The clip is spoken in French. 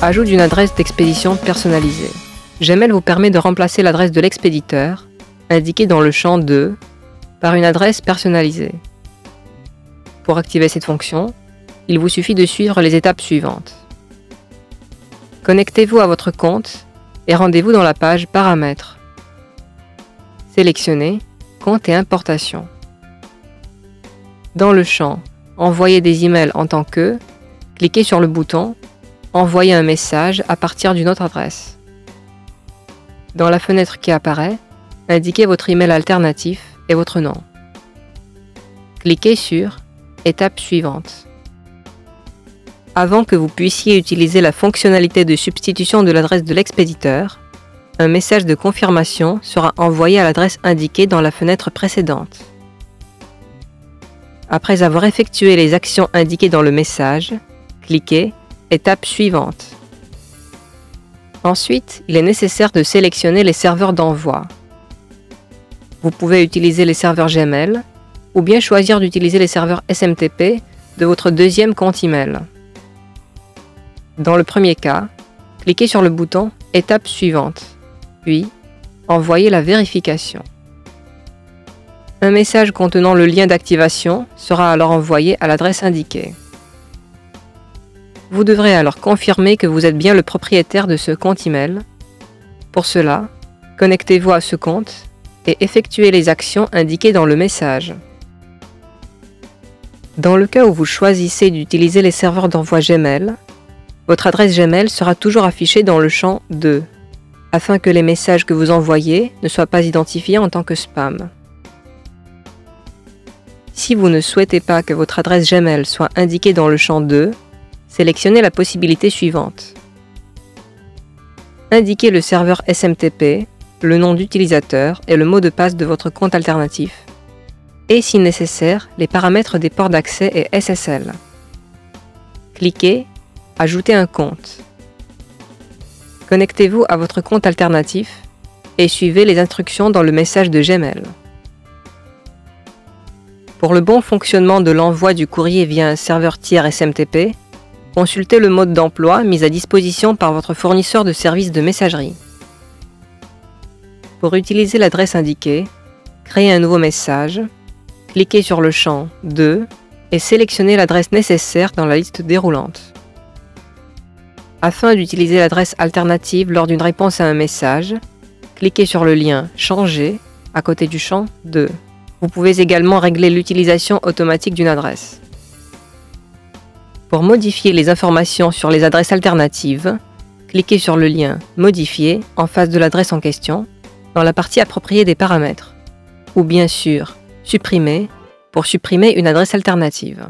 Ajout d'une adresse d'expédition personnalisée. Gmail vous permet de remplacer l'adresse de l'expéditeur, indiquée dans le champ 2, par une adresse personnalisée. Pour activer cette fonction, il vous suffit de suivre les étapes suivantes. Connectez-vous à votre compte et rendez-vous dans la page Paramètres. Sélectionnez Compte et importation. Dans le champ Envoyer des emails en tant que, cliquez sur le bouton Envoyer un message à partir d'une autre adresse. Dans la fenêtre qui apparaît, indiquez votre email alternatif et votre nom. Cliquez sur Étape suivante. Avant que vous puissiez utiliser la fonctionnalité de substitution de l'adresse de l'expéditeur, un message de confirmation sera envoyé à l'adresse indiquée dans la fenêtre précédente. Après avoir effectué les actions indiquées dans le message, cliquez Étape suivante. Ensuite, il est nécessaire de sélectionner les serveurs d'envoi. Vous pouvez utiliser les serveurs Gmail ou bien choisir d'utiliser les serveurs SMTP de votre deuxième compte email. Dans le premier cas, cliquez sur le bouton Étape suivante, puis envoyez la vérification. Un message contenant le lien d'activation sera alors envoyé à l'adresse indiquée. Vous devrez alors confirmer que vous êtes bien le propriétaire de ce compte email. Pour cela, connectez-vous à ce compte et effectuez les actions indiquées dans le message. Dans le cas où vous choisissez d'utiliser les serveurs d'envoi Gmail, votre adresse Gmail sera toujours affichée dans le champ 2, afin que les messages que vous envoyez ne soient pas identifiés en tant que spam. Si vous ne souhaitez pas que votre adresse Gmail soit indiquée dans le champ 2, sélectionnez la possibilité suivante. Indiquez le serveur SMTP, le nom d'utilisateur et le mot de passe de votre compte alternatif, et si nécessaire, les paramètres des ports d'accès et SSL. Cliquez « Ajouter un compte ». Connectez-vous à votre compte alternatif et suivez les instructions dans le message de Gmail. Pour le bon fonctionnement de l'envoi du courrier via un serveur tiers SMTP, consultez le mode d'emploi mis à disposition par votre fournisseur de services de messagerie. Pour utiliser l'adresse indiquée, créez un nouveau message, cliquez sur le champ 2 et sélectionnez l'adresse nécessaire dans la liste déroulante. Afin d'utiliser l'adresse alternative lors d'une réponse à un message, cliquez sur le lien « Changer » à côté du champ 2. Vous pouvez également régler l'utilisation automatique d'une adresse. Pour modifier les informations sur les adresses alternatives, cliquez sur le lien « Modifier » en face de l'adresse en question, dans la partie appropriée des paramètres, ou bien sûr « Supprimer » pour supprimer une adresse alternative.